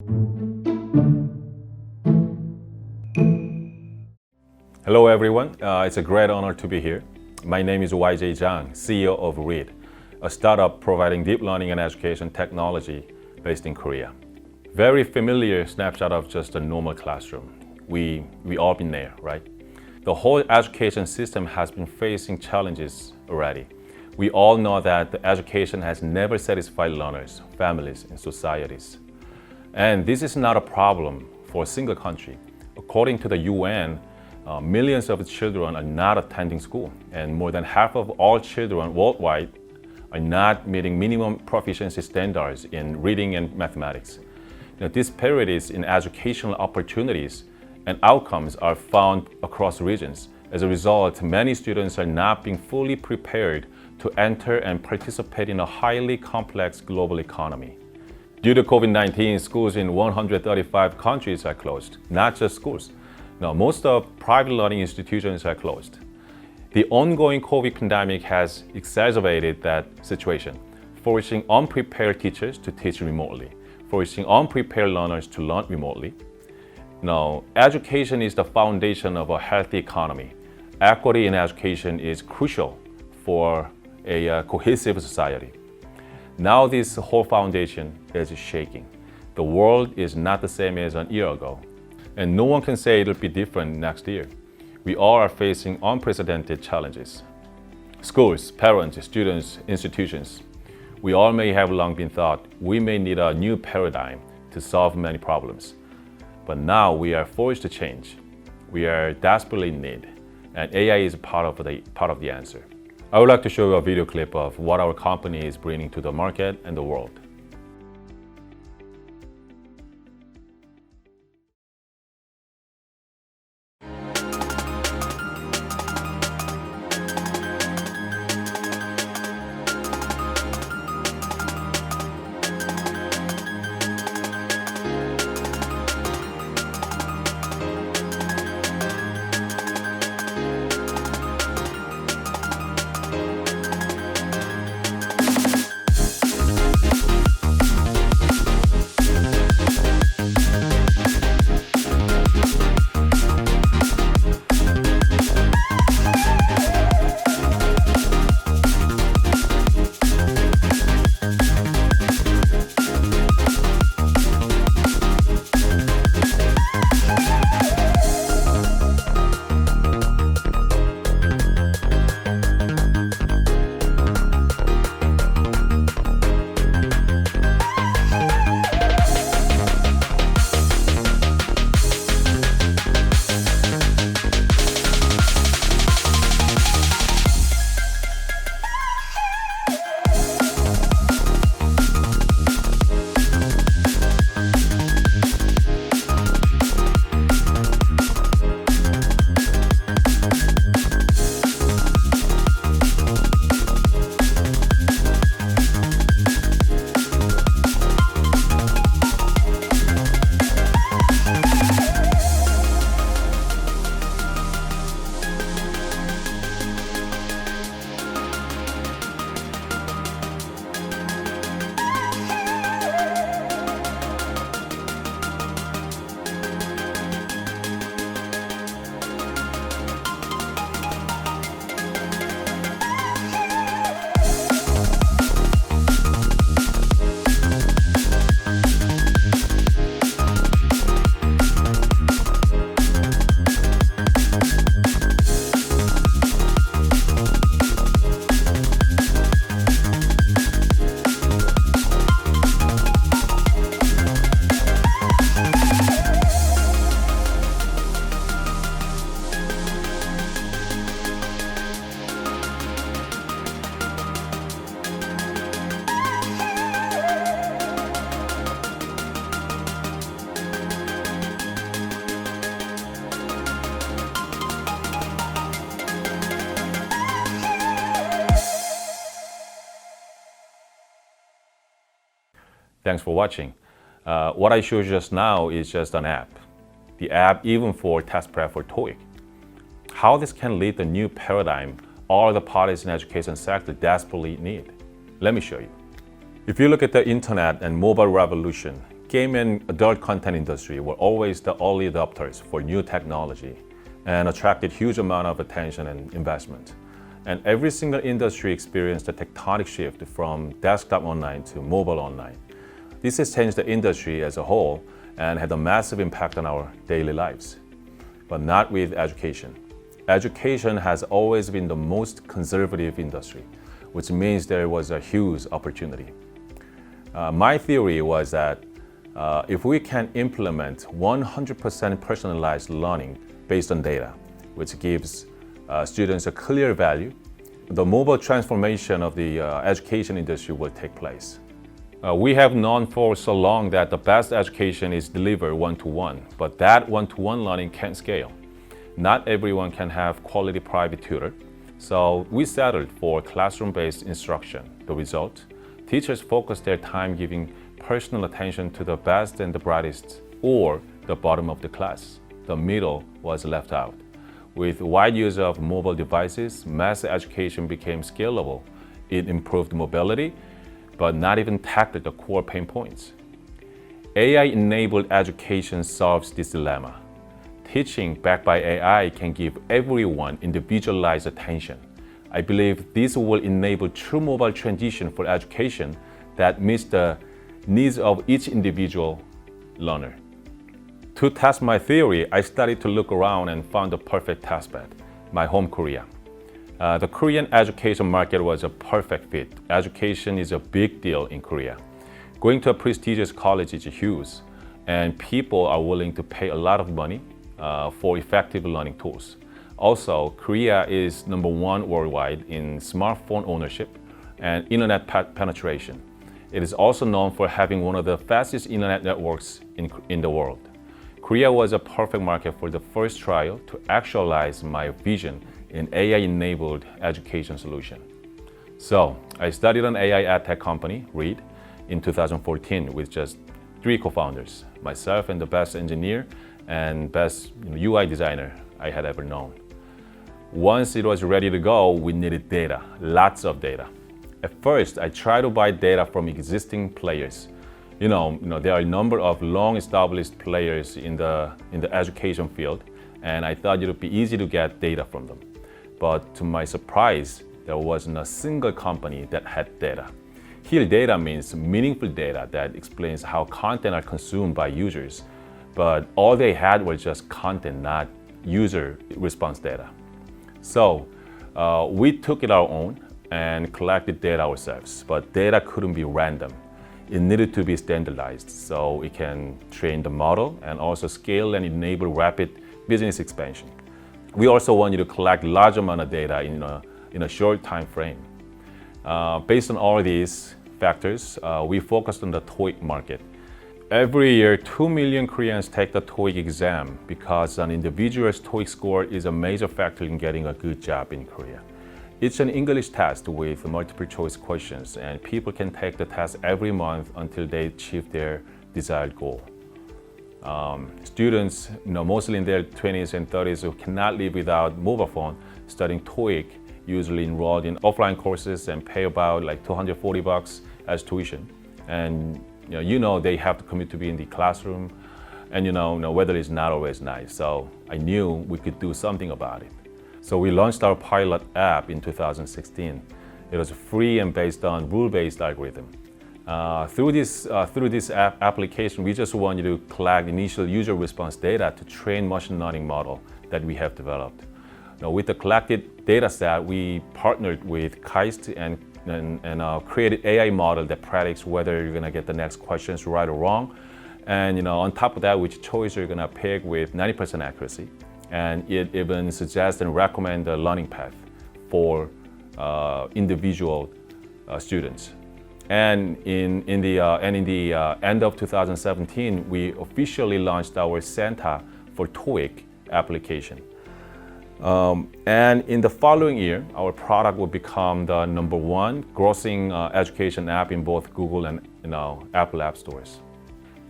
Hello everyone, it's a great honor to be here. My name is Yeong Jun Jang, CEO of Riiid, a startup providing deep learning and education technology based in Korea. Very familiar snapshot of just a normal classroom. We all been there, right? The whole education system has been facing challenges already. We all know that the education has never satisfied learners, families, and societies. And this is not a problem for a single country. According to the UN, millions of children are not attending school, and more than half of all children worldwide are not meeting minimum proficiency standards in reading and mathematics. Disparities in educational opportunities and outcomes are found across regions. As a result, many students are not being fully prepared to enter and participate in a highly complex global economy. Due to COVID-19, schools in 135 countries are closed, not just schools. Now, most of private learning institutions are closed. The ongoing COVID pandemic has exacerbated that situation, forcing unprepared teachers to teach remotely, forcing unprepared learners to learn remotely. Now, education is the foundation of a healthy economy. Equity in education is crucial for a cohesive society. Now this whole foundation is shaking. The world is not the same as a year ago. And no one can say it'll be different next year. We all are facing unprecedented challenges. Schools, parents, students, institutions, we all may have long been thought we may need a new paradigm to solve many problems. But now we are forced to change. We are desperately in need, and AI is part of the answer. I would like to show you a video clip of what our company is bringing to the market and the world. Thanks for watching. What I showed you just now is just an app. The app even for test prep for TOEIC. How this can lead to a new paradigm all the parties in the education sector desperately need. Let me show you. If you look at the internet and mobile revolution, Game and adult content industry were always the early adopters for new technology and attracted huge amount of attention and investment. And every single industry experienced a tectonic shift from desktop online to mobile online. This has changed the industry as a whole and had a massive impact on our daily lives. But not with education. Education has always been the most conservative industry, which means there was a huge opportunity. My theory was that if we can implement 100% personalized learning based on data, which gives students a clear value, the mobile transformation of the education industry will take place. We have known for so long that the best education is delivered one-to-one, but that one-to-one learning can't scale. Not everyone can have quality private tutor, so we settled for classroom-based instruction. The result? Teachers focus their time giving personal attention to the best and the brightest, or the bottom of the class. The middle was left out. With wide use of mobile devices, mass education became scalable. It improved mobility, but not even tackled the core pain points. AI-enabled education solves this dilemma. Teaching backed by AI can give everyone individualized attention. I believe this will enable true mobile transition for education that meets the needs of each individual learner. To test my theory, I started to look around and found the perfect testbed, my home Korea. The Korean education market was a perfect fit. Education is a big deal in Korea. Going to a prestigious college is huge, and people are willing to pay a lot of money for effective learning tools. Also, Korea is #1 worldwide in smartphone ownership and internet penetration. It is also known for having one of the fastest internet networks in the world. Korea was a perfect market for the first trial to actualize my vision in AI-enabled education solution. So, I studied an AI Edtech company, Riiid, in 2014 with just 3 co-founders, myself and the best engineer and best UI designer I had ever known. Once it was ready to go, we needed data, lots of data. At first, I tried to buy data from existing players. There are a number of long-established players in the education field, and I thought it would be easy to get data from them. But to my surprise, there wasn't a single company that had data. Here, data means meaningful data that explains how content are consumed by users. But all they had was just content, not user response data. So we took it our own and collected data ourselves, but data couldn't be random. It needed to be standardized so it can train the model and also scale and enable rapid business expansion. We also wanted to collect large amount of data in a short time frame. Based on all these factors, we focused on the TOEIC market. Every year, 2 million Koreans take the TOEIC exam because an individual's TOEIC score is a major factor in getting a good job in Korea. It's an English test with multiple choice questions, and people can take the test every month until they achieve their desired goal. Students, mostly in their 20s and 30s who cannot live without mobile phone, studying TOEIC, usually enrolled in offline courses and pay about like $240 as tuition. And they have to commit to be in the classroom, and weather is not always nice. So I knew we could do something about it. So we launched our pilot app in 2016. It was free and based on rule-based algorithm. Through this application, we just wanted to collect initial user response data to train machine learning model that we have developed. With the collected data set, we partnered with KAIST and created AI model that predicts whether you're gonna get the next questions right or wrong. And on top of that, which choice you're gonna pick with 90% accuracy. And it even suggests and recommends the learning path for individual students. And in the end of 2017, we officially launched our Santa for TOEIC application. And in the following year, our product will become the #1 grossing education app in both Google and Apple App Stores.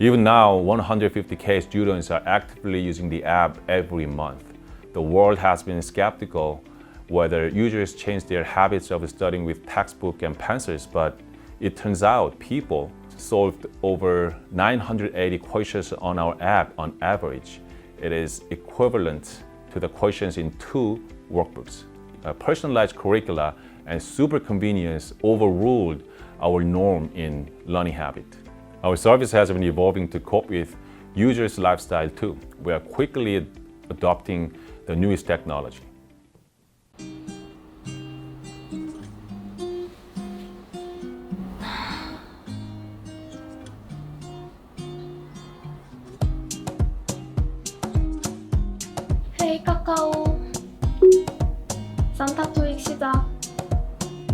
Even now, 150,000 students are actively using the app every month. The world has been skeptical whether users change their habits of studying with textbook and pencils, but it turns out people solved over 980 questions on our app on average. It is equivalent to the questions in 2 workbooks. Personalized curricula and super convenience overruled our norm in learning habit. Our service has been evolving to cope with users' lifestyle too. We are quickly adopting the newest technology. 헤이 카카오 산타 토익 시작.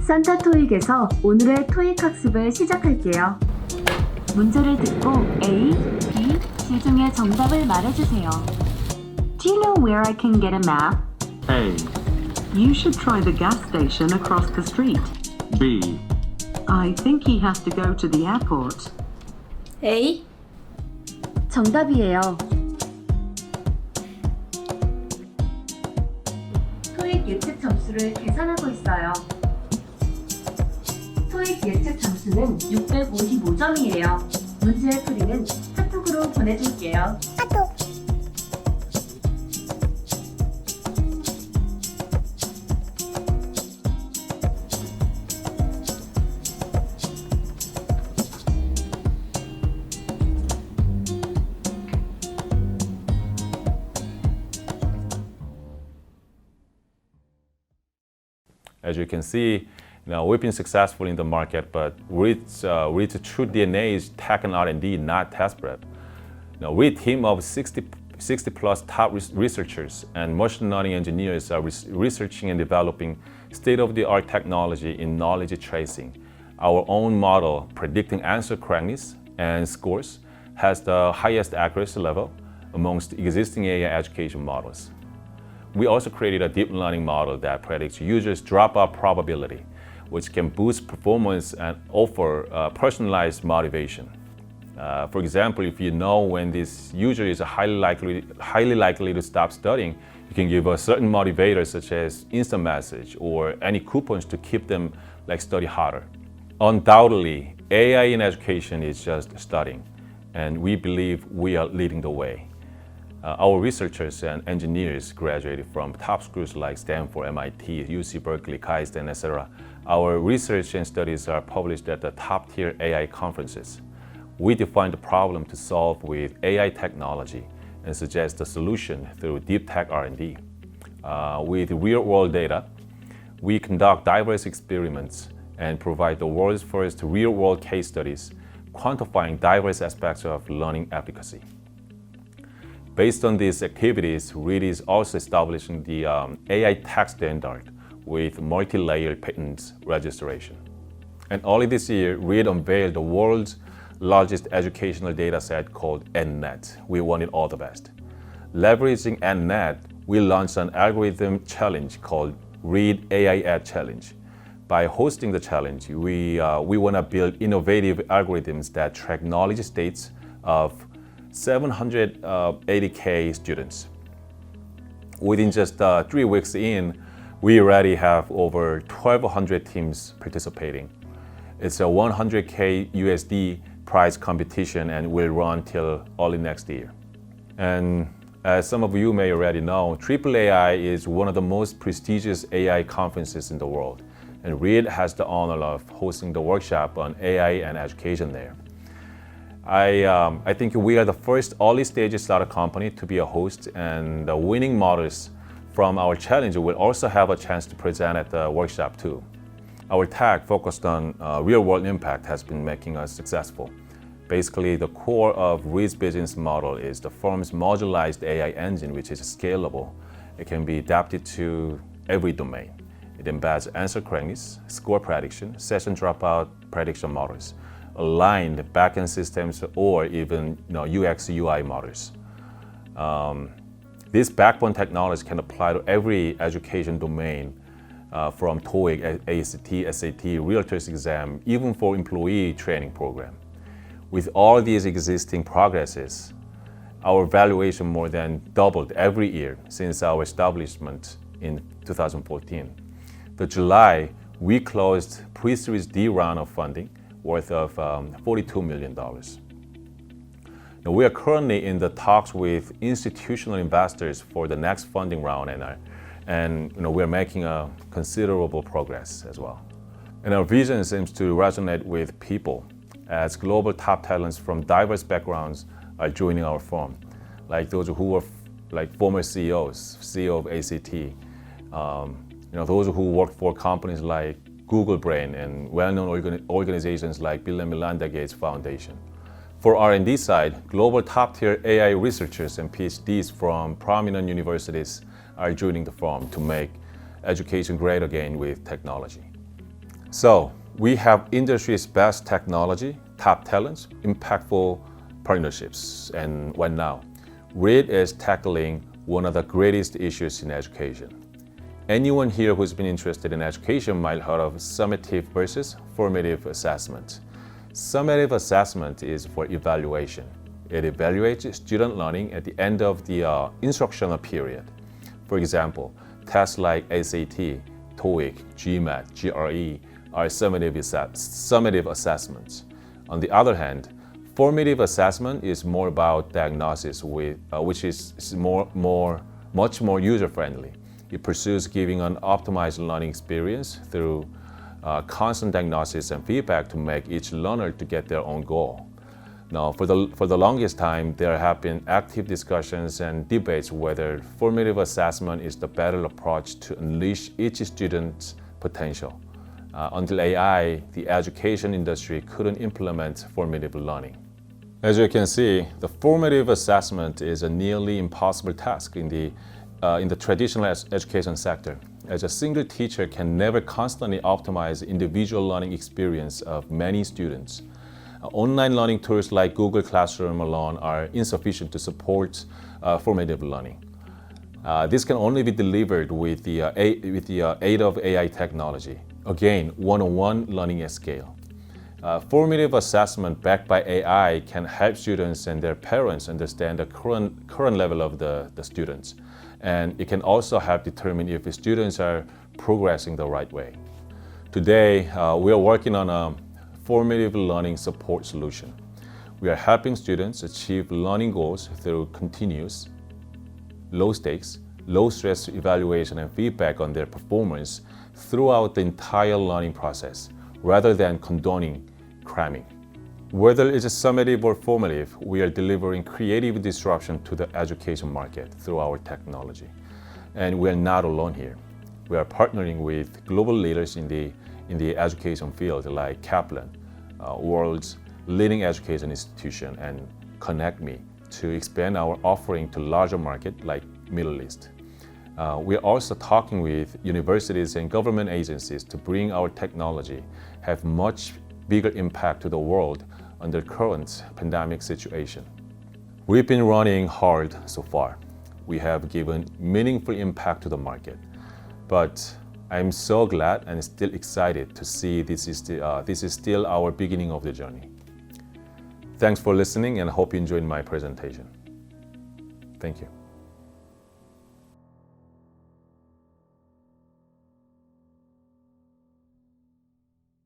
산타 토익에서 오늘의 토익 학습을 시작할게요. 문제를 듣고 A, B, C 중에 정답을 말해주세요. Do you know where I can get a map? A. You should try the gas station across the street. B. I think he has to go to the airport. A. 정답이에요. 토익 예측 점수를 계산하고 있어요. 토익 예측 점수는 655점이에요. 문제의 풀이는 카톡으로 보내줄게요. As you can see, we've been successful in the market, but Riid's true DNA is tech and R&D, not test prep. Riid team of 60 plus top researchers and machine learning engineers are researching and developing state-of-the-art technology in knowledge tracing. Our own model predicting answer correctness and scores has the highest accuracy level amongst existing AI education models. We also created a deep learning model that predicts users' dropout probability, which can boost performance and offer personalized motivation. For example, if you know when this user is highly likely to stop studying, you can give a certain motivator such as instant message or any coupons to keep them study harder. Undoubtedly, AI in education is just studying, and we believe we are leading the way. Our researchers and engineers graduated from top schools like Stanford, MIT, UC Berkeley, Kaizen, etc. Our research and studies are published at the top-tier AI conferences. We define the problem to solve with AI technology and suggest a solution through deep tech R&D. With real-world data, we conduct diverse experiments and provide the world's first real-world case studies, quantifying diverse aspects of learning efficacy. Based on these activities, Riid is also establishing the AI tech standard with multi-layered patents registration. And early this year, Riid unveiled the world's largest educational data set called EdNet. We want it all the best. Leveraging EdNet, we launched an algorithm challenge called Riid AI Ed Challenge. By hosting the challenge, we want to build innovative algorithms that track knowledge states of 780K students. Within just 3 weeks in, we already have over 1,200 teams participating. It's a $100K USD prize competition and will run till early next year. And as some of you may already know, AAAI is one of the most prestigious AI conferences in the world, and Riid has the honor of hosting the workshop on AI and education there. I think we are the first early-stage startup company to be a host, and the winning models from our challenge will also have a chance to present at the workshop too. Our tech focused on real-world impact has been making us successful. Basically, the core of Riid's business model is the firm's modularized AI engine, which is scalable. It can be adapted to every domain. It embeds answer correctness, score prediction, session dropout prediction models, aligned backend systems, or even UX UI models. This backbone technology can apply to every education domain, from TOEIC, ACT, SAT, Realtors exam, even for employee training program. With all these existing progresses, our valuation more than doubled every year since our establishment in 2014. In July, we closed pre-Series D round of funding worth of $42 million. Now, we are currently in the talks with institutional investors for the next funding round, and we're making a considerable progress as well. And our vision seems to resonate with people as global top talents from diverse backgrounds are joining our firm, like those who were like former CEOs, CEO of ACT, those who work for companies like Google Brain and well-known organizations like Bill and Melinda Gates Foundation. For R&D side, global top-tier AI researchers and PhDs from prominent universities are joining the firm to make education great again with technology. So we have industry's best technology, top talents, impactful partnerships, and what now? Riiid is tackling one of the greatest issues in education. Anyone here who's been interested in education might have heard of summative versus formative assessment. Summative assessment is for evaluation. It evaluates student learning at the end of the instructional period. For example, tests like SAT, TOEIC, GMAT, GRE are summative assessments. On the other hand, formative assessment is more about diagnosis, which is much more user-friendly. It pursues giving an optimized learning experience through constant diagnosis and feedback to make each learner to get their own goal. Now, for the longest time, there have been active discussions and debates whether formative assessment is the better approach to unleash each student's potential. Until AI, the education industry couldn't implement formative learning. As you can see, the formative assessment is a nearly impossible task in the traditional education sector, as a single teacher can never constantly optimize the individual learning experience of many students. Online learning tools like Google Classroom alone are insufficient to support formative learning. This can only be delivered with the aid of AI technology. Again, one-on-one learning at scale. Formative assessment backed by AI can help students and their parents understand the current level of the students. And it can also help determine if the students are progressing the right way. Today, we are working on a formative learning support solution. We are helping students achieve learning goals through continuous, low-stakes, low-stress evaluation and feedback on their performance throughout the entire learning process, rather than condoning cramming. Whether it's summative or formative, we are delivering creative disruption to the education market through our technology. And we are not alone here. We are partnering with global leaders in the education field like Kaplan, world's leading education institution, and ConnectMe to expand our offering to larger markets like Middle East. We are also talking with universities and government agencies to bring our technology have much bigger impact to the world under current pandemic situation. We've been running hard so far. We have given meaningful impact to the market, but I'm so glad and still excited to see this is still our beginning of the journey. Thanks for listening and I hope you enjoyed my presentation. Thank you.